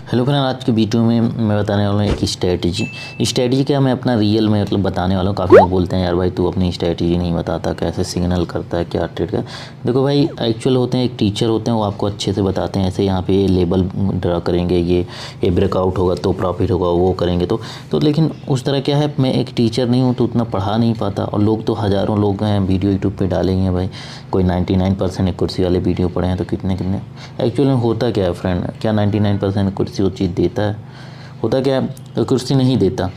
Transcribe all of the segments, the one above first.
Hello friend, आज के video में मैं बताने वाला हूँ एक स्ट्रैटेजी क्या मैं अपना रियल में मतलब बताने वाला हूँ। काफ़ी लोग बोलते हैं यार भाई तू अपनी स्ट्रैटेजी नहीं बताता, कैसे सिग्नल करता है, क्या ट्रेड का। देखो भाई, एक्चुअल होते हैं एक टीचर होते हैं, वो आपको अच्छे से बताते हैं। ऐसे यहाँ पे ये लेबल ड्रा करेंगे, ये ब्रेकआउट होगा तो प्रॉफिट होगा, वो करेंगे तो लेकिन उस तरह क्या है, मैं एक टीचर नहीं हूँ तो उतना पढ़ा नहीं पाता। और लोग तो हज़ारों लोग हैं वीडियो यूट्यूब पर डालेंगे भाई, कोई 99% कुर्सी वाले वीडियो पढ़े हैं तो कितने एक्चुअली में होता क्या है फ्रेंड, क्या 99% कुर्सी वो चीज़ देता है? होता क्या है, तो कुर्सी नहीं देता।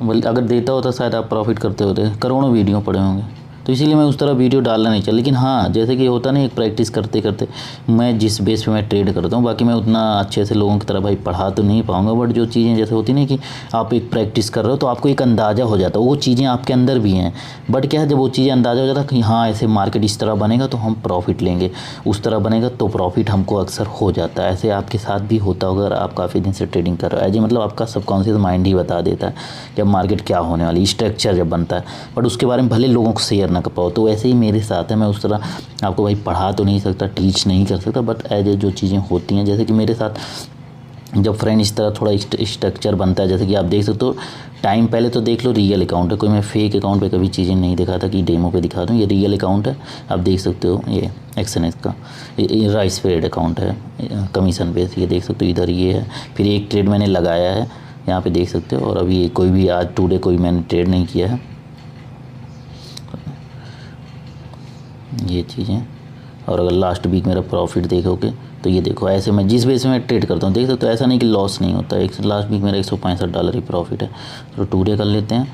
बल्कि अगर देता होता शायद आप प्रॉफिट करते होते, करोड़ों वीडियो पड़े होंगे। तो इसीलिए मैं उस तरह वीडियो डालना नहीं चाहिए। लेकिन हाँ, जैसे कि होता नहीं, एक प्रैक्टिस करते करते मैं जिस बेस पे मैं ट्रेड करता हूँ, बाकी मैं उतना अच्छे से लोगों की तरह भाई पढ़ा तो नहीं पाऊँगा। बट जो चीज़ें जैसे होती नहीं कि आप एक प्रैक्टिस कर रहे हो तो आपको एक अंदाज़ा हो जाता है, वो चीज़ें आपके अंदर भी हैं। बट क्या है, जब वो चीज़ें अंदाज़ा हो जाता है कि हाँ ऐसे मार्केट इस तरह बनेगा तो हम प्रॉफिट लेंगे, उस तरह बनेगा तो प्रॉफिट हमको अक्सर हो जाता है। ऐसे आपके साथ भी होता होगा अगर आप काफ़ी दिन से ट्रेडिंग कर रहे हो। ऐसे मतलब आपका सबकॉन्शियस माइंड ही बता देता है जब मार्केट क्या होने वाली, स्ट्रक्चर जब बनता है, बट उसके बारे में भले लोगों को शेयर ना कर पाओ। तो वैसे ही मेरे साथ है, मैं उस तरह आपको भाई पढ़ा तो नहीं सकता, टीच नहीं कर सकता, बट एज ए जो चीज़ें होती हैं, जैसे कि मेरे साथ जब फ्रेंड इस तरह थोड़ा स्ट्रक्चर बनता है, जैसे कि आप देख सकते हो टाइम पहले तो देख लो, रियल अकाउंट है, कोई मैं फेक अकाउंट पे कभी चीज़ें नहीं दिखाता कि डेमो पे दिखा दूँ। ये रियल अकाउंट है, आप देख सकते हो, ये एक्सएनएस का ये राइस पेड अकाउंट है, कमीशन बेस, ये देख सकते हो इधर ये है। फिर एक ट्रेड मैंने लगाया है यहाँ पे देख सकते हो, और अभी कोई भी आज टुडे कोई मैंने ट्रेड नहीं किया है, ये चीज़ें। और अगर लास्ट वीक मेरा प्रॉफिट देखोगे तो ये देखो, ऐसे मैं जिस बेस में मैं ट्रेड करता हूँ देख सकते हो, ऐसा नहीं कि लॉस नहीं होता। एक लास्ट वीक मेरा $165 ही प्रॉफिट है। तो टुडे कर लेते हैं।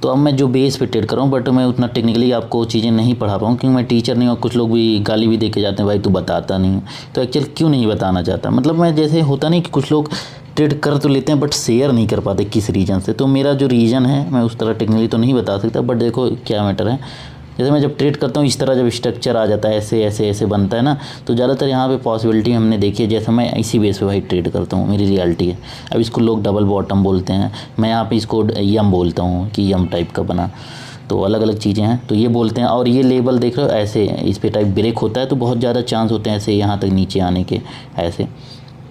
तो अब मैं जो बेस पे ट्रेड कर रहा हूँ, बट मैं उतना टेक्निकली आपको चीज़ें नहीं पढ़ा पाऊँ क्योंकि मैं टीचर नहीं हूँ। कुछ लोग भी गाली भी दे के जाते हैं, भाई तू बताता नहीं। तो एक्चुअल क्यों नहीं बताना चाहता, मतलब मैं जैसे होता नहीं कि कुछ लोग ट्रेड कर तो लेते हैं बट शेयर नहीं कर पाते किस रीज़न से। तो मेरा जो रीज़न है, मैं उस तरह टेक्निकली तो नहीं बता सकता, बट देखो क्या मैटर है, जैसे मैं जब ट्रेड करता हूँ इस तरह जब स्ट्रक्चर आ जाता है, ऐसे ऐसे ऐसे बनता है ना, तो ज़्यादातर यहाँ पे पॉसिबिलिटी हमने देखी है। जैसे मैं इसी बेस पे भाई ट्रेड करता हूँ, मेरी रियलिटी है। अब इसको लोग डबल बॉटम बोलते हैं, मैं यहाँ पे इसको यम बोलता हूँ कि यम टाइप का बना। तो अलग अलग चीज़ें हैं, तो ये बोलते हैं। और ये लेबल देख रहे हो, ऐसे इस पर टाइप ब्रेक होता है तो बहुत ज़्यादा चांस होते हैं ऐसे यहाँ तक नीचे आने के, ऐसे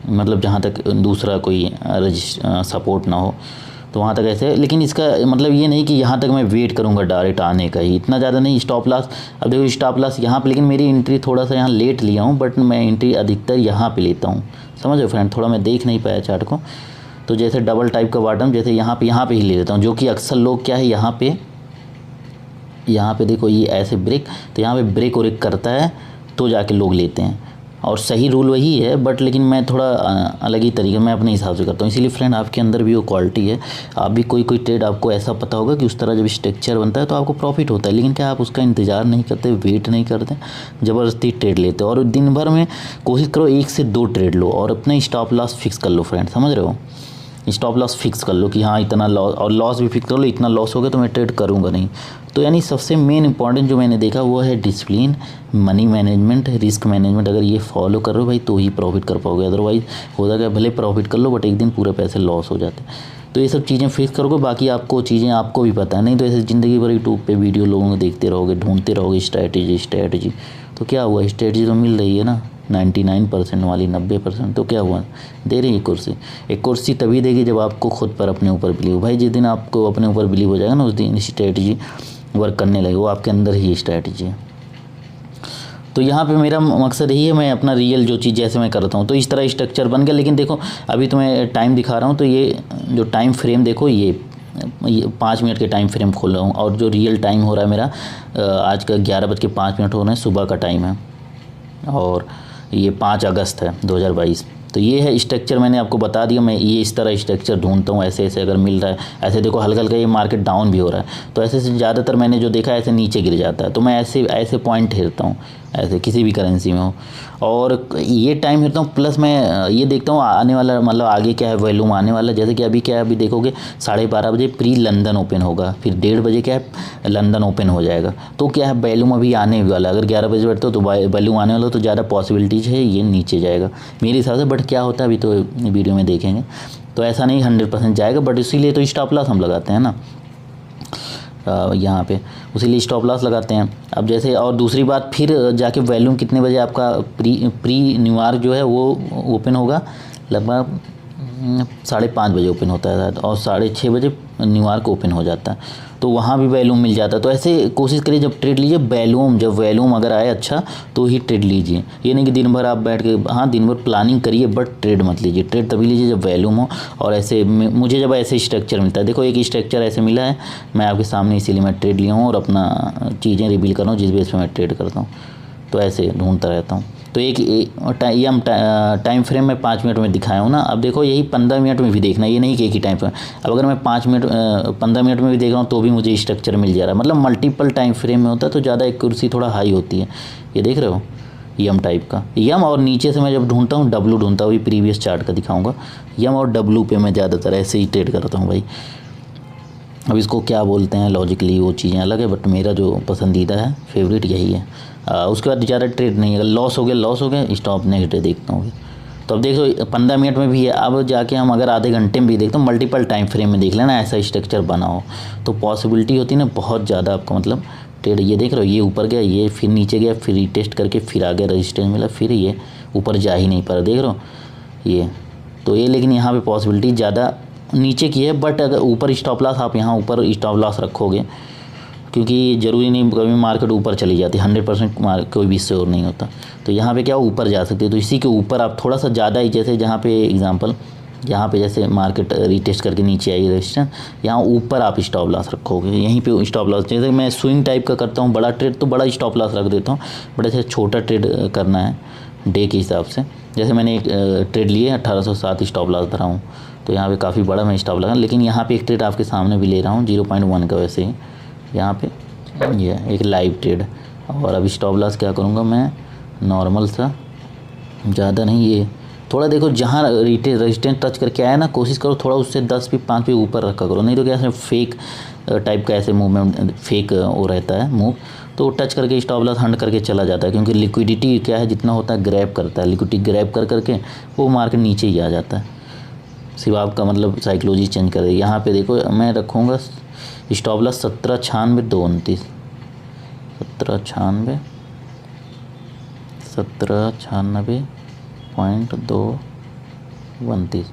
मतलब जहाँ तक दूसरा कोई सपोर्ट ना हो तो वहाँ तक ऐसे। लेकिन इसका मतलब ये नहीं कि यहाँ तक मैं वेट करूँगा डायरेक्ट आने का ही, इतना ज़्यादा नहीं। स्टॉप लॉस, अब देखो स्टॉप लॉस यहाँ पे, लेकिन मेरी एंट्री थोड़ा सा यहाँ लेट लिया हूँ, बट मैं एंट्री अधिकतर यहाँ पे लेता हूँ, समझ रहे फ्रेंड। थोड़ा मैं देख नहीं पाया चार्ट को, तो जैसे डबल टाइप का बॉटम जैसे यहाँ पे ही ले लेता हूँ, जो कि अक्सर लोग क्या है यहाँ पे देखो ये ऐसे ब्रेक, तो यहाँ पे ब्रेक और एक करता है तो जाके लोग लेते हैं। और सही रूल वही है, बट लेकिन मैं थोड़ा अलग ही तरीके मैं अपने हिसाब से करता हूँ। इसीलिए फ्रेंड आपके अंदर भी वो क्वालिटी है, आप भी कोई ट्रेड आपको ऐसा पता होगा कि उस तरह जब स्ट्रक्चर बनता है तो आपको प्रॉफिट होता है, लेकिन क्या आप उसका इंतज़ार नहीं करते, वेट नहीं करते, ज़बरदस्ती ट्रेड लेते हो। और दिन भर में कोशिश करो 1 से 2 ट्रेड लो और अपना स्टॉप लॉस फिक्स कर लो फ्रेंड, समझ रहे हो। स्टॉप लॉस फिक्स कर लो कि हाँ इतना लॉस, और लॉस भी फिक्स कर लो, इतना लॉस हो गया तो मैं ट्रेड करूँगा नहीं। तो यानी सबसे मेन इंपॉर्टेंट जो मैंने देखा वो है discipline, money management, risk management. अगर ये फॉलो कर रहे हो भाई तो ही प्रॉफिट कर पाओगे, अदरवाइज होता क्या, भले प्रॉफिट कर लो बट एक दिन पूरे पैसे लॉस हो जाते हैं। तो ये सब चीज़ें फिक्स करोगे, बाकी आपको चीज़ें आपको भी पता है। नहीं तो ऐसे ज़िंदगी भर यूट्यूब पे वीडियो लोगों को देखते रहोगे, ढूंढते रहोगे स्ट्रैटेजी, तो क्या हुआ, स्ट्रैटेजी तो मिल रही है ना 99% वाली, 90%, तो क्या हुआ, दे रही है कुर्सी। एक कुर्सी तभी देगी जब आपको खुद पर अपने ऊपर बिलीव, भाई जिस दिन आपको अपने ऊपर बिलीव हो जाएगा ना, उस दिन स्ट्रैटेजी वर्क करने लगे, वो आपके अंदर ही स्ट्रैटेजी है। तो यहाँ पे मेरा मकसद यही है, मैं अपना रियल जो चीज़ जैसे मैं करता हूँ तो इस तरह स्ट्रक्चर बन गया। लेकिन देखो अभी तो मैं टाइम दिखा रहा हूँ, तो ये जो टाइम फ्रेम देखो, ये 5 मिनट के टाइम फ्रेम खोल रहा हूँ, और जो रियल टाइम हो रहा है मेरा आज का 11:05 हो रहे हैं, सुबह का टाइम है, और ये 5 अगस्त है 2022। तो ये है स्ट्रक्चर, मैंने आपको बता दिया। मैं ये इस तरह स्ट्रक्चर ढूंढता हूँ, ऐसे ऐसे अगर मिल रहा है, ऐसे देखो हल्का हल्का ये मार्केट डाउन भी हो रहा है, तो ऐसे से ज़्यादातर मैंने जो देखा है ऐसे नीचे गिर जाता है, तो मैं ऐसे पॉइंट हेरता हूँ, ऐसे किसी भी करेंसी में हो, और ये टाइम हेरता हूँ। प्लस मैं ये देखता हूँ आने वाला, मतलब आगे क्या है वॉल्यूम आने वाला। जैसे कि अभी क्या है, अभी देखोगे 12:30 बजे प्री लंदन ओपन होगा, फिर 1:30 बजे क्या है लंदन ओपन हो जाएगा, तो क्या है वॉल्यूम अभी आने वाला। अगर 11 बजे बैठते हो तो वॉल्यूम आने वाला, तो ज़्यादा पॉसिबिलिटीज है ये नीचे जाएगा मेरे हिसाब से। बट क्या होता है अभी तो वीडियो में देखेंगे, तो ऐसा नहीं 100% जाएगा, बट इसीलिए तो स्टॉप लॉस हम लगाते हैं ना यहाँ पे, उसीलिए स्टॉप लॉस लगाते हैं। अब जैसे और दूसरी बात, फिर जाके वॉल्यूम कितने बजे आपका प्री न्यू ईयर जो है वो ओपन होगा, लगभग 5:30 बजे ओपन होता है शायद, और 6:30 बजे न्यूयॉर्क ओपन हो जाता है, तो वहाँ भी वैल्यूम मिल जाता है। तो ऐसे कोशिश करिए जब ट्रेड लीजिए जब वैल्यूम अगर आए अच्छा तो ही ट्रेड लीजिए। ये नहीं कि दिन भर आप बैठ के, हाँ दिन भर प्लानिंग करिए बट ट्रेड मत लीजिए। ट्रेड तभी लीजिए जब वैल्यूम हो। और ऐसे मुझे जब ऐसे स्ट्रक्चर मिलता है, देखो एक स्ट्रक्चर ऐसे मिला है मैं आपके सामने, इसीलिए मैं ट्रेड लिया हूँ और अपना चीज़ें रिवील कर रहा हूँ जिस बेस पर मैं ट्रेड करता हूँ। तो ऐसे ढूंढता रहता हूँ। तो ये हम टाइम फ्रेम में 5 मिनट में दिखाया हूँ ना। अब देखो यही 15 मिनट में भी देखना, ये नहीं कि एक ही टाइम फ्रेम। अब अगर मैं 15 मिनट में भी देख रहा हूँ तो भी मुझे स्ट्रक्चर मिल जा रहा है। मतलब मल्टीपल टाइम फ्रेम में होता है तो ज़्यादा एक्यूरेसी थोड़ा हाई होती है। ये देख रहे हो यम टाइप का यम, और नीचे से मैं जब ढूंढता हूँ डब्लू ढूंढता हूँ, ये प्रीवियस चार्ट का दिखाऊँगा। यम और डब्लू पे मैं ज़्यादातर ऐसे ही ट्रेड करता हूँ भाई। अब इसको क्या बोलते हैं लॉजिकली वो चीज़ें अलग है, बट मेरा जो पसंदीदा है फेवरेट यही है। उसके बाद ज़्यादा ट्रेड नहीं, अगर लॉस हो गया स्टॉप नेक्स्ट डे देखता हूँ। तो अब देखो 15 मिनट में भी है। अब जाके हम अगर आधे घंटे में भी देखते हैं, मल्टीपल टाइम फ्रेम में देख लेना, ऐसा स्ट्रक्चर बना हो तो पॉसिबिलिटी होती है ना बहुत ज़्यादा आपका मतलब ट्रेड। ये देख रहे हो ये ऊपर गया, ये फिर नीचे गया, फिर रीटेस्ट करके फिर आगे रजिस्टेंस मिला, फिर ये ऊपर जा ही नहीं पा रहा, देख रहे हो ये। तो ये लेकिन यहाँ पे पॉसिबिलिटी ज़्यादा नीचे की है, बट अगर ऊपर स्टॉप लॉस आप यहाँ ऊपर स्टॉप लॉस रखोगे, क्योंकि ज़रूरी नहीं कभी मार्केट ऊपर चली जाती, 100% कोई भी श्योर नहीं होता। तो यहाँ पे क्या ऊपर जा सकती है, तो इसी के ऊपर आप थोड़ा सा ज़्यादा ही, जैसे जहाँ पे एग्जांपल यहाँ पे जैसे मार्केट रीटेस्ट करके नीचे आई रजिस्टेंस, यहाँ ऊपर आप स्टॉप लॉस रखोगे, यहीं पे स्टॉप लॉस। जैसे मैं स्विंग टाइप का करता हूँ बड़ा ट्रेड तो बड़ा स्टॉप लॉस रख देता हूँ, बट ऐसे छोटा ट्रेड करना है डे के हिसाब से। जैसे मैंने एक ट्रेड लिए 1807 स्टॉप लॉस धरा हूँ, तो यहाँ पे काफ़ी बड़ा मैं स्टॉप लगा, लेकिन यहाँ पे एक ट्रेड आपके सामने भी ले रहा हूँ 0.1 का, वैसे ही यहाँ पे ये एक लाइव ट्रेड। और अभी स्टॉप लॉस क्या करूँगा मैं नॉर्मल सा, ज़्यादा नहीं, ये थोड़ा देखो जहाँ रेजिस्टेंस टच करके आया ना, कोशिश करो थोड़ा उससे 10 भी 5 भी ऊपर रखा करो, नहीं तो क्या फेक टाइप का ऐसे मूवमेंट फेक वो रहता है मूव, तो टच करके स्टॉप लॉस हंड करके चला जाता है। क्योंकि लिक्विडिटी क्या है जितना होता है ग्रैब करता है, लिक्विडिटी ग्रैब कर करके वो मार्केट नीचे ही आ जाता है। सिर्फ आपका मतलब साइकोलॉजी चेंज कर रही है। यहाँ पे देखो मैं रखूँगा स्टॉप लॉस 1796 1796.229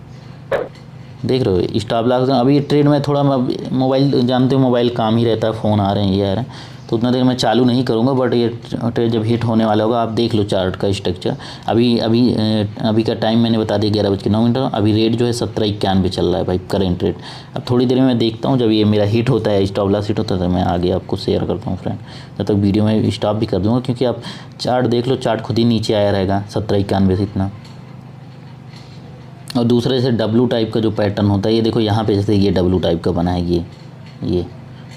देख रहे हो स्टॉप लॉस। अभी ये ट्रेड में थोड़ा मोबाइल, जानते हो मोबाइल काम ही रहता है, फ़ोन आ रहे हैं ये आ रहे हैं, तो उतना देर मैं चालू नहीं करूँगा, बट ये ट्रेड जब हिट होने वाला होगा आप देख लो चार्ट का स्ट्रक्चर। अभी का टाइम मैंने बता दिया 11:09। अभी रेट जो है 1791 चल रहा है भाई करेंट रेट। अब थोड़ी देर में मैं देखता हूँ जब ये मेरा हिट होता है, स्टॉप लॉस हिट होता है, तो मैं आगे आपको शेयर करता हूँ फ्रेंड। जब तक वीडियो में स्टॉप भी कर दूँगा, क्योंकि आप चार्ट देख लो, चार्ट खुद ही नीचे आया रहेगा 1791 से इतना। और दूसरे से डब्लू टाइप का जो पैटर्न होता है, ये देखो यहाँ पे जैसे ये डब्लू टाइप का बना है ये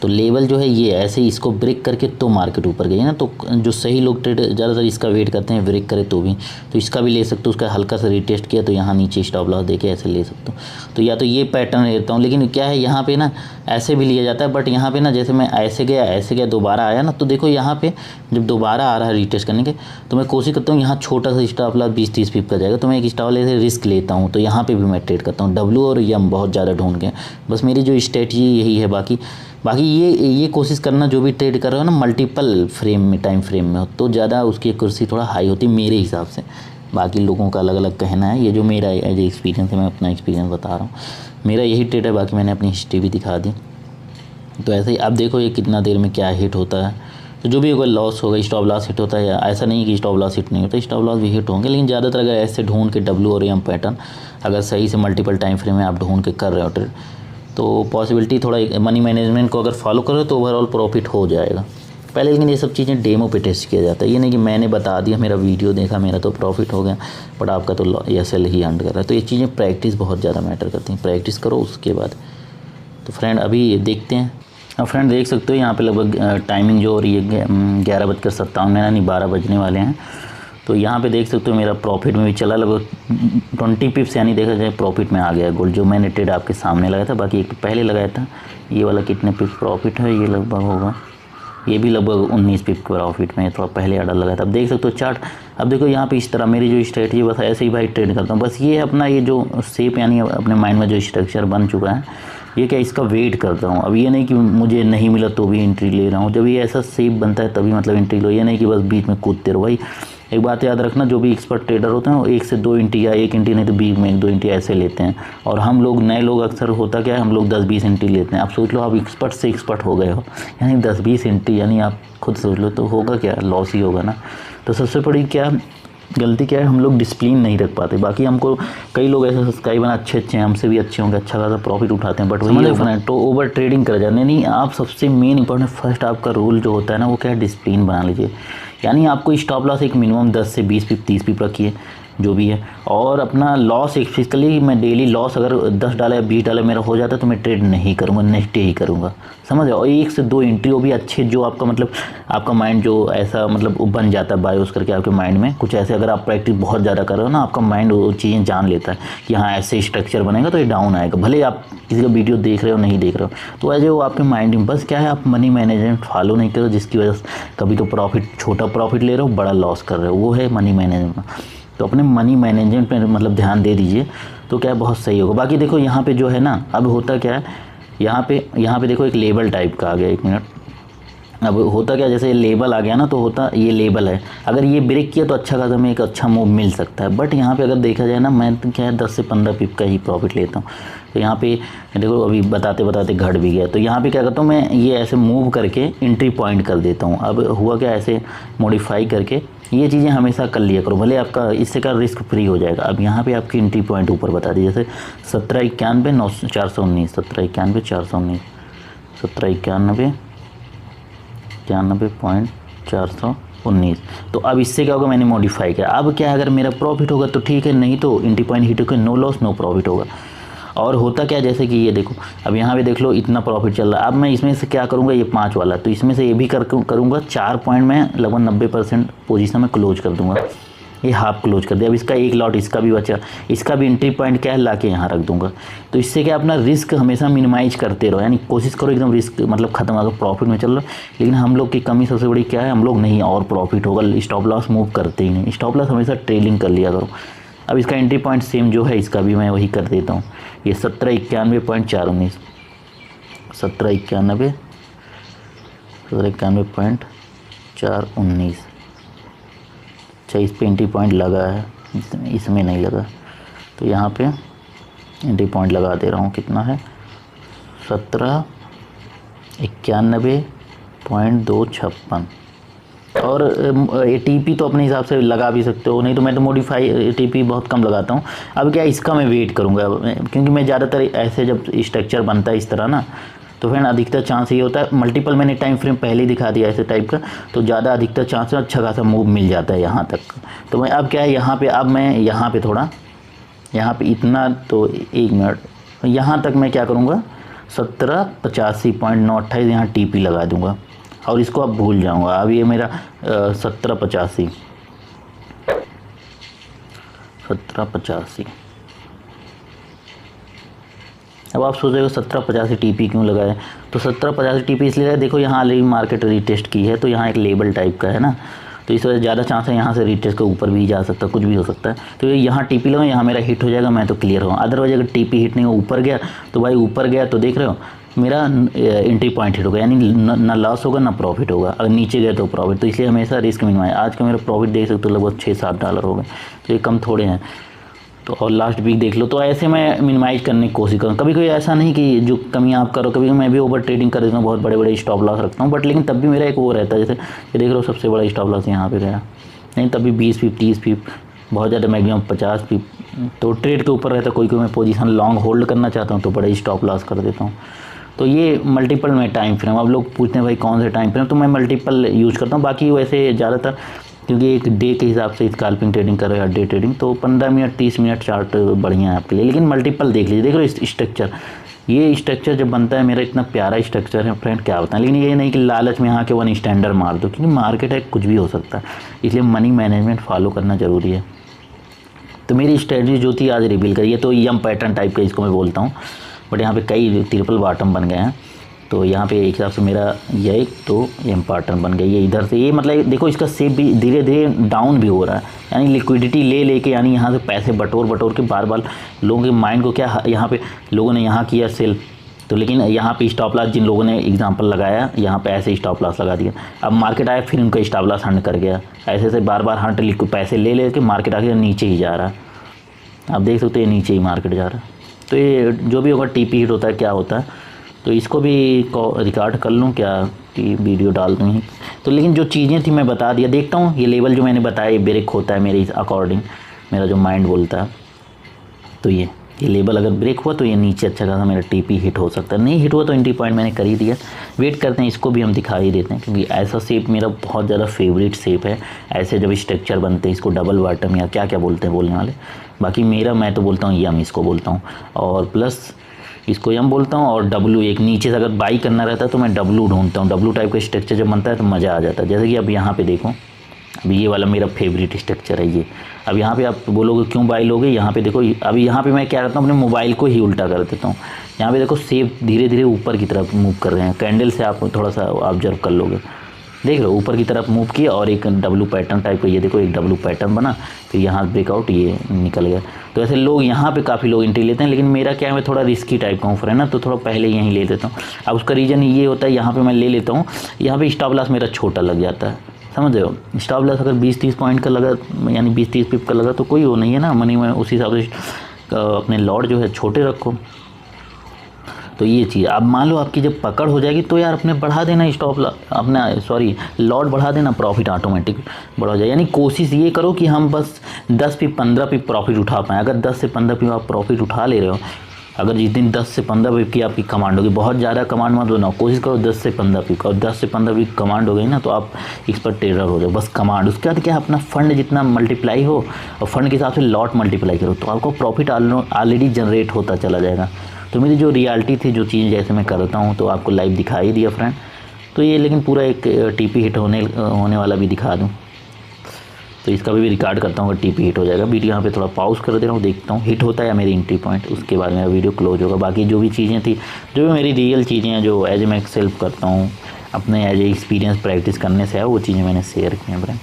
तो लेवल जो है ये ऐसे ही इसको ब्रेक करके तो मार्केट ऊपर गई है ना। तो जो सही लोग ट्रेड ज़्यादातर इसका वेट करते हैं, ब्रेक करे तो भी, तो इसका भी ले सकते हो। उसका हल्का सा रिटेस्ट किया तो यहाँ नीचे स्टॉप लॉस देके ऐसे ले सकते हो। तो या तो ये पैटर्न लेता हूँ, लेकिन क्या है यहाँ पे ना ऐसे भी लिया जाता है, बट यहाँ पे ना जैसे मैं ऐसे गया दोबारा आया ना, तो देखो यहाँ पे जब दोबारा आ रहा है रिटेस्ट करने के, तो मैं कोशिश करता हूँ यहाँ छोटा सा स्टॉप लॉस 20-30 पिप का जाएगा, तो मैं एक स्टॉप लॉस रिस्क लेता हूँ। तो यहाँ पे भी मैं ट्रेड करता हूँ डब्लू और यम बहुत ज़्यादा ढूंढ के। बस मेरी जो स्ट्रेटजी यही है। बाकी ये कोशिश करना जो भी ट्रेड कर रहे हो ना मल्टीपल फ्रेम में, टाइम फ्रेम में हो, तो ज़्यादा उसकी एक्यूरेसी थोड़ा हाई होती है मेरे हिसाब से। बाकी लोगों का अलग अलग कहना है, ये जो मेरा एज एक्सपीरियंस है मैं अपना एक्सपीरियंस बता रहा हूँ। मेरा यही ट्रेड है, बाकी मैंने अपनी हिस्ट्री भी दिखा दी। तो ऐसे ही अब देखो ये कितना देर में क्या हिट होता है। तो जो भी होगा लॉस होगा, स्टॉप लॉस हिट होता है, या ऐसा नहीं कि स्टॉप लॉस हिट नहीं होता, स्टॉप लॉस भी हिट होंगे। लेकिन ज़्यादातर अगर ऐसे ढूंढ के डब्लू और एम पैटर्न अगर सही से मल्टीपल टाइम फ्रेम में आप ढूंढ के कर रहे हो ट्रेड, तो पॉसिबिलिटी थोड़ा मनी मैनेजमेंट को अगर फॉलो करो तो ओवरऑल प्रॉफिट हो जाएगा पहले। लेकिन ये सब चीज़ें डेमो पे टेस्ट किया जाता है, ये नहीं कि मैंने बता दिया, मेरा वीडियो देखा, मेरा तो प्रॉफिट हो गया, बट आपका तो एसएल ही अर्न कर रहा है। तो ये चीज़ें प्रैक्टिस बहुत ज़्यादा मैटर करती हैं, प्रैक्टिस करो उसके बाद। तो फ्रेंड अभी देखते हैं। अब फ्रेंड देख सकते हो यहाँ पे लगभग टाइमिंग जो हो रही है 11:57 यानी 12 बजने वाले हैं। तो यहाँ पे देख सकते हो मेरा प्रॉफिट में भी चला, लगभग 20 पिप्स यानी देखा जाए प्रॉफिट में आ गया गोल्ड। जो मैंने ट्रेड आपके सामने लगाया था, बाकी एक तो पहले लगाया था, ये वाला कितने पिप्स प्रॉफिट है, ये लगभग होगा, ये भी लगभग 19 पिप के प्रॉफिट में, थोड़ा पहले ऑर्डर लगाया था। अब देख सकते हो चार्ट। अब देखो यहाँ पे इस तरह मेरी जो स्ट्रेटजी बस ऐसे ही भाई ट्रेड करता हूँ। बस ये अपना ये जो शेप यानी अपने माइंड में जो स्ट्रक्चर बन चुका है, ये क्या इसका वेट करता हूँ। अब ये नहीं कि मुझे नहीं मिला तो भी एंट्री ले रहा हूँ, जब ये ऐसा शेप बनता है तभी मतलब एंट्री लो। ये नहीं कि बस बीच में कूदते रहो भाई, एक बात याद रखना, जो भी एक्सपर्ट ट्रेडर होते हैं वो 1 से 2 एंट्री या 1 एंट्री नहीं तो बीच में 1-2 एंट्री ऐसे लेते हैं, और हम लोग नए लोग अक्सर होता क्या है, हम लोग 10-20 एंट्री लेते हैं। आप सोच लो आप एक्सपर्ट से एक्सपर्ट हो गए हो, यानी 10-20 एंट्री, यानी आप खुद सोच लो तो होगा क्या, लॉस ही होगा ना। तो सबसे बड़ी क्या गलती क्या है, हम लोग डिसिप्लिन नहीं रख पाते। बाकी हमको कई लोग ऐसे सब्सक्राइबर अच्छे हैं, हमसे भी अच्छे होंगे, अच्छा खासा प्रॉफिट उठाते हैं, बट वही डिफरेंट तो ओवर ट्रेडिंग कर जाते हैं। नहीं, आप सबसे मेन इंपॉर्टेंट फर्स्ट आपका रूल जो होता है ना वो क्या है, डिसिप्लिन बना लीजिए। यानी आपको स्टॉप लॉस एक मिनिमम 10 से 20 पिप 30 पिप रखिए जो भी है, और अपना लॉस एक फिजिकली मैं डेली लॉस अगर 10 डॉलर या 20 डॉलर मेरा हो जाता है तो मैं ट्रेड नहीं करूँगा, नेक्स्ट डे ही करूँगा, समझ रहे हो। और 1 से 2 एंट्री वो भी अच्छे, जो आपका मतलब आपका माइंड जो ऐसा मतलब बन जाता है बायोस करके आपके माइंड में कुछ ऐसे, अगर आप प्रैक्टिस बहुत ज़्यादा कर रहे हो ना, आपका माइंड वो चीज़ें जान लेता है कि हाँ ऐसे स्ट्रक्चर बनेगा तो ये डाउन आएगा, भले आप किसी का वीडियो देख रहे हो नहीं देख रहे हो, तो ऐसे वो आपके माइंड में बस क्या है, आप मनी मैनेजमेंट फॉलो नहीं करो, जिसकी वजह से कभी तो प्रॉफिट छोटा प्रॉफिट ले रहे हो, बड़ा लॉस कर रहे हो, वो है मनी मैनेजमेंट। तो अपने मनी मैनेजमेंट पे मतलब ध्यान दे दीजिए, तो क्या है बहुत सही होगा। बाकी देखो यहाँ पे जो है ना, अब होता क्या है, यहाँ पे देखो एक लेबल टाइप का आ गया, 1 मिनट। अब होता क्या, जैसे लेबल आ गया ना, तो होता ये लेबल है, अगर ये ब्रेक किया तो अच्छा खासा में एक अच्छा मूव मिल सकता है। बट यहाँ पे अगर देखा जाए ना, मैं तो क्या है 10 से 15 पिप का ही प्रॉफिट लेता हूँ। तो यहाँ पे देखो अभी बताते बताते घट भी गया, तो यहाँ पे क्या करता हूँ मैं, ये ऐसे मूव करके एंट्री पॉइंट कर देता हूँ। अब हुआ क्या, ऐसे मॉडिफाई करके ये चीज़ें हमेशा कर लिया करो, भले आपका इससे का रिस्क फ्री हो जाएगा। अब यहाँ पे आपकी एंट्री पॉइंट ऊपर बता दी, जैसे 1791 419, 1791 419, 1791 91.419। तो अब इससे क्या होगा, मैंने मॉडिफाई किया। अब क्या है, अगर मेरा प्रॉफिट होगा तो ठीक है, नहीं तो एंट्री पॉइंट हिट होकर नो लॉस नो प्रॉफिट होगा। और होता क्या, जैसे कि ये देखो अब यहाँ पे देख लो इतना प्रॉफिट चल रहा है। अब मैं इसमें से क्या करूँगा, ये 5 वाला, तो इसमें से ये भी करूँगा 4 पॉइंट में लगभग 90% पोजीशन में क्लोज कर दूँगा, ये हाफ क्लोज कर दिया। अब इसका एक लॉट इसका भी बचा, इसका भी एंट्री पॉइंट क्या है ला के यहाँ रख दूंगा। तो इससे क्या, अपना रिस्क हमेशा मिनिमाइज करते रहो, यानी कोशिश करो एकदम रिस्क मतलब खत्म, अगर प्रॉफिट में चल रहा। लेकिन हम लोग की कमी सबसे बड़ी क्या है, हम लोग नहीं और प्रॉफिट होगा स्टॉप लॉस मूव करते ही नहीं, स्टॉप लॉस हमेशा ट्रेलिंग कर लिया करो। अब इसका एंट्री पॉइंट सेम जो है, इसका भी मैं वही कर देता हूँ, ये 1791.419, 1791.419। अच्छा, इस पे एंट्री पॉइंट लगा है, इसमें नहीं लगा, तो यहाँ पे एंट्री पॉइंट लगा दे रहा हूँ। कितना है, 1791.256। और ATP तो अपने हिसाब से लगा भी सकते हो, नहीं तो मैं तो मॉडिफाई ATP बहुत कम लगाता हूँ। अब क्या, इसका मैं वेट करूँगा, क्योंकि मैं ज़्यादातर ऐसे जब स्ट्रक्चर बनता है इस तरह ना, तो फिर अधिकतर चांस ये होता है, मल्टीपल मैंने टाइम फ्रेम पहले ही दिखा दिया ऐसे टाइप का, तो ज़्यादा अधिकतर चांस में अच्छा खासा मूव मिल जाता है यहाँ तक। तो मैं अब क्या है, यहाँ पे अब मैं यहाँ पे थोड़ा, यहाँ पे इतना, तो 1 मिनट, यहाँ तक मैं क्या करूँगा, 1785.928 यहाँ TP लगा दूँगा, और इसको अब भूल जाऊँगा। अब ये मेरा 1785 अब आप सोचेगा 1785 TP क्यों लगाए, तो 1785 TP इसलिए है, देखो यहाँ ऑलरेडी मार्केट रीटेस्ट की है, तो यहाँ एक लेबल टाइप का है ना, तो इस वजह से ज़्यादा चांस है यहाँ से रीटेस्ट के ऊपर भी जा सकता है, कुछ भी हो सकता है। तो ये यहाँ TP लगा, यहाँ मेरा हिट हो जाएगा, मैं तो क्लियर हूँ। अदरवाइज अगर TP हिट नहीं हो, ऊपर गया तो भाई ऊपर गया तो देख रहे हो मेरा एंट्री पॉइंट हिट होगा, यानी ना लॉस होगा ना प्रॉफिट होगा। अगर नीचे गए तो प्रॉफिट, तो इसलिए हमेशा रिस्क मिनिमाइज। आज का मेरा प्रॉफिट देख सकते हो लगभग 6-7 डॉलर हो गए, तो ये कम थोड़े हैं। तो और लास्ट वीक देख लो, तो ऐसे मैं मिनिमाइज करने की कोशिश करूँ। कभी कोई ऐसा नहीं कि जो कमी आप करो, कभी मैं भी ओवर ट्रेडिंग कर देता हूँ, बहुत बड़े बड़े स्टॉप लॉस रखता हूँ, बट लेकिन तब भी मेरा एक वो रहता है, जैसे ये देख लो सबसे बड़ा स्टॉप लॉस यहाँ पे गया, नहीं तभी 20 पिप 30 पिप, बहुत ज़्यादा मैक्सिमम 50 पिप, तो ट्रेड के ऊपर रहता है। कोई मैं पोजीशन लॉन्ग होल्ड करना चाहता हूँ तो बड़ा स्टॉप लॉस कर देता हूँ। तो ये मल्टीपल में टाइम फ्रेम, अब लोग पूछते हैं भाई कौन से टाइम फ्रेम, तो मैं मल्टीपल यूज़ करता हूँ। बाकी वैसे ज़्यादातर क्योंकि एक डे के हिसाब से स्कैल्पिंग ट्रेडिंग कर रहे हो या डे ट्रेडिंग, तो 15 मिनट 30 मिनट चार्ट बढ़िया है आपके लिए। लेकिन मल्टीपल देख लीजिए, देख लो स्ट्रक्चर, ये स्ट्रक्चर जब बनता है, मेरा इतना प्यारा स्ट्रक्चर है फ्रेंड, क्या बताएं। लेकिन ये नहीं कि लालच में यहाँ के 1 स्टैंडर्ड मार दो, क्योंकि मार्केट है कुछ भी हो सकता है, इसलिए मनी मैनेजमेंट फॉलो करना ज़रूरी है। तो मेरी स्ट्रेटजी जो थी आज रिवील करिए, तो यम पैटर्न टाइप का इसको मैं बोलता हूँ, बट यहाँ पे कई ट्रिपल बॉटम बन गए हैं। तो यहाँ पे एक हिसाब से मेरा ये तो एम पैटर्न बन गया, ये इधर से, ये मतलब देखो इसका शेप भी धीरे धीरे डाउन भी हो रहा है, यानी लिक्विडिटी ले लेके, यानी यहाँ से पैसे बटोर के बार बार लोगों के माइंड को क्या, यहाँ पे लोगों ने यहाँ किया सेल, तो लेकिन यहाँ पे स्टॉप लॉस जिन लोगों ने एग्जांपल लगाया, यहाँ पे ऐसे स्टॉप लॉस लगा दिया। अब मार्केट आया, फिर उनका स्टॉप लॉस हंट कर गया, ऐसे ऐसे बार बार हंट लिख पैसे ले ले के मार्केट आके नीचे ही जा रहा है। आप देख सकते हैं नीचे ही मार्केट जा रहा है। तो ये जो भी होगा टीपी हिट होता है, क्या होता है, तो इसको भी रिकॉर्ड कर लूँ क्या कि वीडियो डाल दूँ। तो लेकिन जो चीज़ें थी मैं बता दिया। देखता हूँ ये लेवल जो मैंने बताया ये ब्रेक होता है मेरे इस अकॉर्डिंग, मेरा जो माइंड बोलता है। तो ये लेवल अगर ब्रेक हुआ तो ये नीचे अच्छा खासा मेरा टीपी हिट हो सकता है। नहीं हिट हुआ तो एंट्री पॉइंट मैंने कर ही दिया। वेट करते हैं, इसको भी हम दिखा ही देते हैं, क्योंकि ऐसा शेप मेरा बहुत ज़्यादा फेवरेट शेप है। ऐसे जब स्ट्रक्चर बनते हैं इसको डबल बॉटम या क्या क्या बोलते हैं बोलने वाले, बाकी मेरा मैं तो बोलता हूँ यम इसको बोलता हूँ, और प्लस इसको यम बोलता हूँ। और डब्लू एक नीचे से अगर बाई करना रहता है तो मैं डब्लू ढूंढता हूँ। डब्लू टाइप का स्ट्रक्चर जब बनता है तो मज़ा आ जाता है। जैसे कि अब यहाँ पे देखो, अभी ये वाला मेरा फेवरेट स्ट्रक्चर है ये। अब यहाँ पे आप बोलोगे क्यों बाई लोगे, यहाँ पे देखो अभी यहाँ पे मैं क्या करता हूँ, अपने मोबाइल को ही उल्टा कर देता हूँ। यहाँ पे देखो शेप धीरे धीरे ऊपर की तरफ मूव कर रहे हैं। कैंडल से आप थोड़ा सा ऑब्जर्व कर लोगे, देख लो ऊपर की तरफ मूव किया और एक डब्लू पैटर्न टाइप का, ये देखो एक डब्लू पैटर्न बना, फिर यहाँ ब्रेकआउट ये निकल गया। तो ऐसे लोग यहाँ पे काफ़ी लोग एंट्री लेते हैं, लेकिन मेरा क्या है, मैं थोड़ा रिस्की टाइप का हूँ फ्रेंड ना, तो थोड़ा पहले यहीं ले लेता हूँ। अब उसका रीज़न ये होता है, यहाँ पे मैं ले लेता हूँ, यहाँ पे स्टॉप लॉस मेरा छोटा लग जाता है, समझ रहे हो। स्टॉप लॉस अगर 20-30 पॉइंट का लगा, यानी 20-30 पिप का लगा तो कोई वो नहीं है ना, मनी में उसी हिसाब से अपने लॉट जो है छोटे रखो। तो ये चीज़ अब मान लो आपकी जब पकड़ हो जाएगी तो यार अपने बढ़ा देना स्टॉप अपना लॉट बढ़ा देना, प्रॉफिट ऑटोमेटिक बढ़ हो जाए। यानी कोशिश ये करो कि हम बस 10 पिप 15 पिप प्रॉफिट उठा पाएँ। अगर 10 से 15 पिप आप प्रॉफिट उठा ले रहे हो, अगर जिस दिन 10 से 15 पिप की आपकी कमांड होगी, बहुत ज़्यादा कमांड मत बनाओ, कोशिश करो 10 से 15 पिप, और 10 से 15 पिप कमांड हो गई ना तो आप एक्सपर्ट ट्रेडर हो जाओ, बस कमांड। उसके बाद क्या, अपना फंड जितना मल्टीप्लाई हो और फंड के हिसाब से लॉट मल्टीप्लाई करो, तो आपको प्रॉफिट ऑलरेडी जनरेट होता चला जाएगा। तो मेरी जो रियलिटी थी, जो चीज़ जैसे मैं करता हूँ, तो आपको लाइव दिखा ही दिया फ्रेंड। तो ये लेकिन पूरा एक टीपी हिट होने वाला भी दिखा दूँ, तो इसका भी रिकॉर्ड करता हूँ। अगर टीपी हिट हो जाएगा, वीडियो यहाँ पे थोड़ा पॉज कर दे रहा हूँ, देखता हूँ हिट होता है या मेरी एंट्री पॉइंट, उसके बाद मेरा वीडियो क्लोज होगा। बाकी जो भी चीज़ें थी, जो भी मेरी रियल चीज़ें हैं, जो एज मैं सेल्फ करता हूँ अपने एज ए एक्सपीरियंस प्रैक्टिस करने से है, वो चीज़ें मैंने शेयर की हैं फ्रेंड।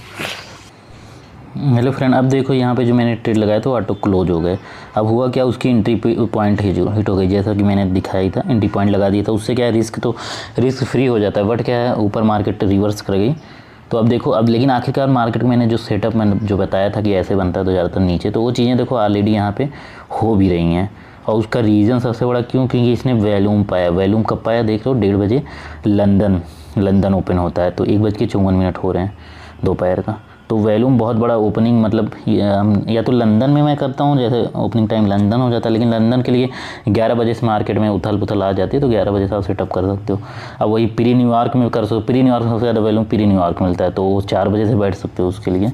हेलो फ्रेंड, अब देखो यहाँ पे जो मैंने ट्रेड लगाया तो ऑटो क्लोज हो गए। अब हुआ क्या, उसकी एंट्री पॉइंट हिट हो गई, जैसा कि मैंने दिखाया था, एंट्री पॉइंट लगा दिया था। उससे क्या है, रिस्क फ्री हो जाता है, बट क्या है, ऊपर मार्केट रिवर्स कर गई। तो अब देखो, अब लेकिन आखिरकार मार्केट मैंने जो सेटअप मैंने जो बताया था कि ऐसे बनता है तो ज़्यादातर नीचे, तो वो चीज़ें देखो ऑलरेडी यहाँ पे हो भी रही हैं। और उसका रीज़न सबसे बड़ा क्यों, क्योंकि इसने वॉल्यूम पाया। वॉल्यूम कब पाया, देख लो 1:30 बजे लंदन ओपन होता है, तो 1:54 हो रहे हैं दोपहर का। तो वॉल्यूम बहुत बड़ा ओपनिंग, मतलब या तो लंदन में मैं करता हूँ, जैसे ओपनिंग टाइम लंदन हो जाता है, लेकिन लंदन के लिए 11 बजे से मार्केट में उथल पुथल आ जाती है, तो 11 बजे से आप सेटअप कर सकते हो। अब वही प्री न्यूयॉर्क में कर सकते हो, प्री न्यूयॉर्क में सबसे ज़्यादा वॉल्यूम प्री न्यूयॉर्क मिलता है, तो 4 बजे से बैठ सकते हो उसके लिए।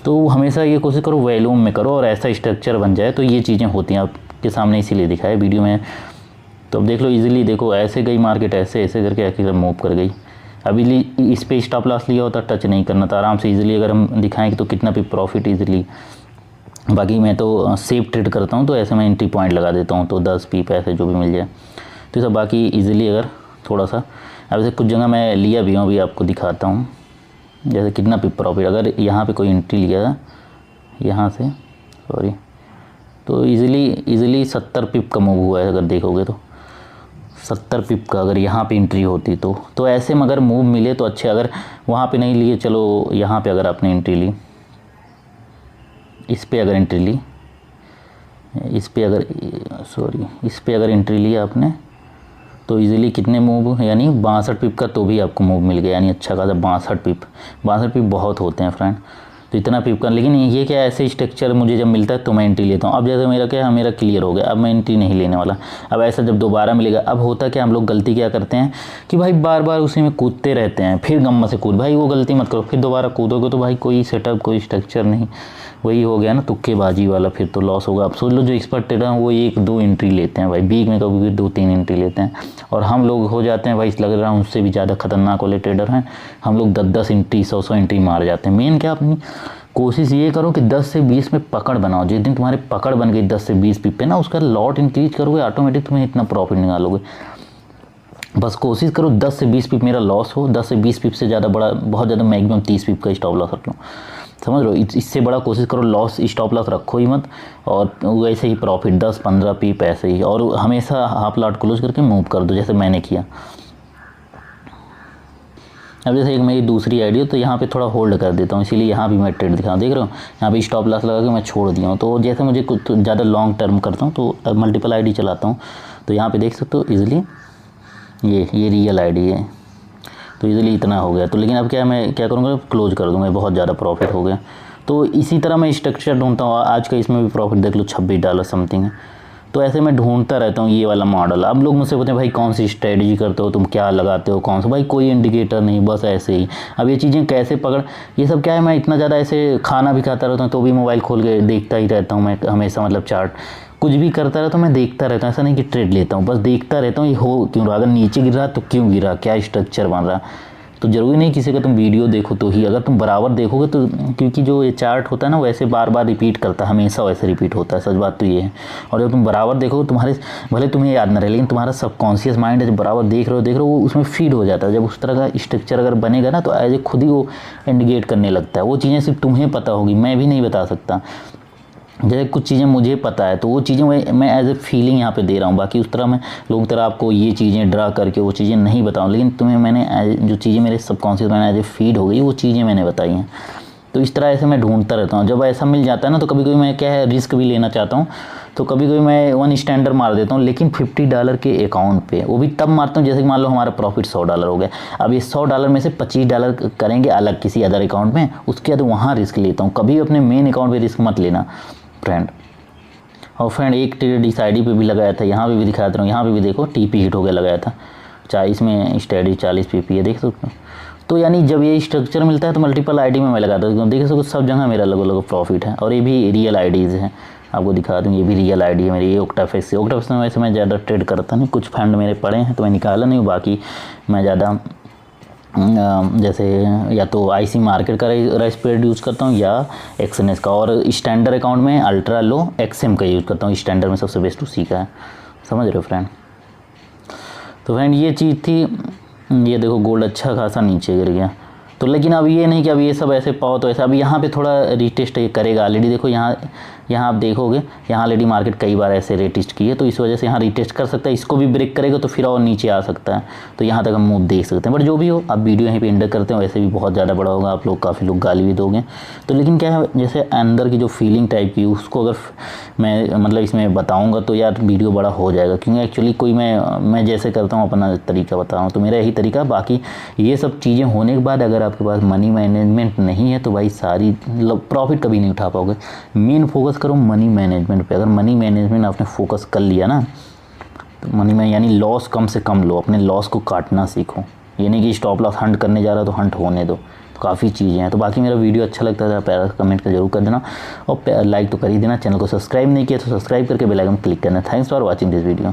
तो हमेशा ये कोशिश करो वॉल्यूम में करो और ऐसा स्ट्रक्चर बन जाए, तो ये चीज़ें होती हैं आपके सामने, इसीलिए दिखाया वीडियो में। तो अब देख लो ईजिली, देखो ऐसे गई मार्केट, ऐसे ऐसे करके आखिर मूव कर गई। अभी इस पे स्टॉप लॉस लिया होता, टच नहीं करना था, आराम से इजीली अगर हम दिखाएं तो कितना भी प्रॉफिट इजीली। बाकी मैं तो सेफ ट्रेड करता हूं, तो ऐसे मैं एंट्री पॉइंट लगा देता हूं, तो 10 पीप ऐसे जो भी मिल जाए तो सब। बाकी इजीली अगर थोड़ा सा, अब जैसे कुछ जगह मैं लिया भी हूँ, अभी आपको दिखाता हूँ, जैसे कितना पिप प्रॉफिट। अगर यहाँ पर कोई एंट्री लिया यहाँ से, सॉरी, तो ईज़िली 70 पिप का मूव हुआ है। अगर देखोगे तो 70 पिप का अगर यहाँ पे एंट्री होती तो ऐसे में अगर मूव मिले तो अच्छे। अगर वहाँ पे नहीं लिए, चलो यहाँ पे अगर आपने एंट्री ली, इस पे अगर एंट्री ली, इस पे अगर एंट्री ली आपने, तो इजीली कितने मूव, यानी 62 पिप का तो भी आपको मूव मिल गया, यानी अच्छा खासा 62 पिप बहुत होते हैं फ्रेंड, तो इतना पिप का। लेकिन ये क्या, ऐसे स्ट्रक्चर मुझे जब मिलता है तो मैं एंट्री लेता हूँ। अब जैसे मेरा क्या है, मेरा क्लियर हो गया, अब मैं एंट्री नहीं लेने वाला। अब ऐसा जब दोबारा मिलेगा, अब होता क्या, हम लोग गलती क्या करते हैं कि भाई बार बार उसी में कूदते रहते हैं, फिर गम्मा से कूद, भाई वो गलती मत करो। फिर दोबारा कूदोगे तो भाई कोई सेटअप, कोई स्ट्रक्चर नहीं, वही हो गया ना तुक्केबाजी वाला, फिर तो लॉस होगा। अब सोच लो जो एक्सपर्ट ट्रेडर हैं वो 1-2 एंट्री लेते हैं भाई, वीक में कभी भी 2-3 एंट्री लेते हैं, और हम लोग हो जाते हैं भाई, लग रहा है उनसे भी ज़्यादा खतरनाक वाले ट्रेडर हैं। हम लोग 10-10 एंट्री, 100-100 एंट्री मार जाते हैं। मेन क्या, अपनी कोशिश ये करो कि 10 से 20 में पकड़ बनाओ। जिस दिन तुम्हारी पकड़ बन गई 10 से 20 पिप पे ना, उसका लॉट इंक्रीज करोगे, ऑटोमेटिक तुम्हें इतना प्रॉफिट निकालोगे। बस कोशिश करो 10 से 20 पिप मेरा लॉस हो, 10 से 20 पिप से ज़्यादा बड़ा, बहुत ज़्यादा मैक्सिमम 30 पिप का स्टॉप लॉस रख लो। समझ लो। इससे बड़ा कोशिश करो, लॉस स्टॉप लॉस रखो ही मत, और वैसे ही प्रॉफिट 10-15 पी पैसे ही, और हमेशा हाफ लॉट क्लोज करके मूव कर दो जैसे मैंने किया। अब जैसे एक मेरी दूसरी आईडी है तो यहाँ पे थोड़ा होल्ड कर देता हूँ, इसीलिए यहाँ भी मैं ट्रेड दिखा देख रहा हूँ, यहाँ पे स्टॉप लॉस लगा के मैं छोड़ दिया हूँ। तो जैसे मुझे कुछ ज़्यादा लॉन्ग टर्म करता हूँ तो मल्टीपल आईडी चलाता हूँ, तो यहाँ पे देख सकते हो ईजिली ये रियल आईडी है, तो इजीली इतना हो गया। तो लेकिन अब क्या मैं क्या करूँगा, क्लोज कर दूँगा, बहुत ज़्यादा प्रॉफिट हो गया। तो इसी तरह मैं स्ट्रक्चर ढूंढता हूँ। आज का इसमें भी प्रॉफिट देख लो $26 समथिंग है। तो ऐसे मैं ढूंढता रहता हूँ ये वाला मॉडल। अब लोग मुझसे पूछते हैं भाई कौन सी स्ट्रेटजी करते हो तुम, क्या लगाते हो, कौन सा, भाई कोई इंडिकेटर नहीं, बस ऐसे ही। अब ये चीज़ें कैसे पकड़, ये सब क्या है, मैं इतना ज़्यादा ऐसे खाना भी खाता रहता हूँ तो भी मोबाइल खोल के देखता ही रहता हूँ मैं हमेशा, मतलब चार्ट कुछ भी करता रहता हूँ मैं देखता रहता हूँ, ऐसा नहीं कि ट्रेड लेता हूँ, बस देखता रहता हूँ ये हो क्यों रहा, अगर नीचे गिर रहा तो क्यों गिरा, क्या स्ट्रक्चर बन रहा। तो ज़रूरी नहीं किसी का तुम वीडियो देखो तो ही, अगर तुम बराबर देखोगे तो, क्योंकि जो ये चार्ट होता है ना वैसे बार बार रिपीट करता है, हमेशा वैसे रिपीट होता है, सच बात तो ये है। और जब तुम बराबर देखोगे तुम्हारे, भले तुम्हें याद ना रहे लेकिन तुम्हारा सबकॉन्शियस माइंड है, जब बराबर देख रहे हो वो उसमें फीड हो जाता है। जब उस तरह का स्ट्रक्चर अगर बनेगा ना तो एज ए खुद ही वो इंडिकेट करने लगता है। वो चीज़ें सिर्फ तुम्हें पता होगी, मैं भी नहीं बता सकता। जैसे कुछ चीज़ें मुझे पता है तो वो चीज़ें मैं एज ए फीलिंग यहाँ पे दे रहा हूँ, बाकी उस तरह मैं लोगों की तरह आपको ये चीज़ें ड्रा करके वो चीज़ें नहीं बताऊँ, लेकिन तुम्हें मैंने जो चीज़ें मेरे subconscious mind as a feed हो गई वो चीज़ें मैंने बताई हैं। तो इस तरह ऐसे मैं ढूंढता रहता हूँ। जब ऐसा मिल जाता है ना तो कभी कभी मैं क्या है रिस्क भी लेना चाहता हूँ, तो कभी कभी मैं 1 स्टैंडर्ड मार देता हूँ, लेकिन $50 के अकाउंट पे, वो भी तब मारता हूँ जैसे कि मान लो हमारा प्रॉफिट $100 हो गया। अब ये $100 में से $25 करेंगे अलग किसी अदर अकाउंट में, उसके बाद वहाँ रिस्क लेता हूँ। कभी अपने मेन अकाउंट पर रिस्क मत लेना फ्रेंड। और फ्रेंड एक ट्रेड इस आईडी पे भी लगाया था, यहाँ पे भी दिखा रहा हूँ, यहाँ पे भी देखो टीपी हिट हो गया लगाया था 40 में, स्टडी 40 पीपी है, देख सकते हो। तो यानी जब ये स्ट्रक्चर मिलता है तो मल्टीपल आईडी में मैं लगाता हूँ, देख सकते हो सब जगह मेरा अलग अलग प्रॉफिट है। और ये भी रियल आईडीज़ हैं, आपको दिखा दूँ, ये भी रियल आईडी है मेरी, ये ओक्टाफिक्स में वैसे मैं ज़्यादा ट्रेड करता नहीं, कुछ फंड मेरे पड़े हैं तो मैं निकाला नहीं, बाकी मैं ज़्यादा जैसे या तो आईसी मार्केट का रेस्पेड यूज़ करता हूँ या एक्सएनएस का, और स्टैंडर्ड अकाउंट में अल्ट्रा लो एक्सएम का यूज़ करता हूँ। स्टैंडर्ड में सबसे बेस्ट उसी का है, समझ रहे हो फ्रेंड। तो फ्रेंड ये चीज़ थी, ये देखो गोल्ड अच्छा खासा नीचे गिर गया। तो लेकिन अब ये नहीं कि अब ये सब ऐसे पाओ तो ऐसा, अब यहाँ पे थोड़ा रीटेस्ट करेगा ऑलरेडी। देखो यहाँ आप देखोगे यहाँ ऑलरेडी मार्केट कई बार ऐसे रीटेस्ट की है, तो इस वजह से यहाँ रीटेस्ट कर सकता है, इसको भी ब्रेक करेगा तो फिर और नीचे आ सकता है। तो यहाँ तक हम मूव देख सकते हैं। बट जो भी हो, अब वीडियो यहीं पे एंड करते हैं, वैसे भी बहुत ज़्यादा बड़ा होगा, आप लोग काफ़ी लोग गाली भी दोगे। तो लेकिन क्या है, जैसे अंदर की जो फीलिंग टाइप की उसको अगर मैं मतलब इसमें बताऊँगा तो यार वीडियो बड़ा हो जाएगा, क्योंकि एक्चुअली कोई मैं जैसे करता हूँ अपना तरीका बता रहा हूँ, तो मेरा यही तरीका। बाकी ये सब चीज़ें होने के बाद अगर आपके पास मनी मैनेजमेंट नहीं है तो भाई सारी प्रॉफिट कभी नहीं उठा पाओगे। मेन फोकस करो मनी मैनेजमेंट पे। अगर मनी मैनेजमेंट आपने फोकस कर लिया ना तो मनी में यानी लॉस कम से कम लो, अपने लॉस को काटना सीखो। ये नहीं कि स्टॉप लॉस हंट करने जा रहा तो हंट होने दो। तो काफ़ी चीज़ें हैं। तो बाकी मेरा वीडियो अच्छा लगता है प्यारा कमेंट का जरूर कर देना, और लाइक तो कर ही देना। चैनल को सब्सक्राइब नहीं किया तो सब्सक्राइब करके बेल आइकन क्लिक करना। Thanks for watching this video.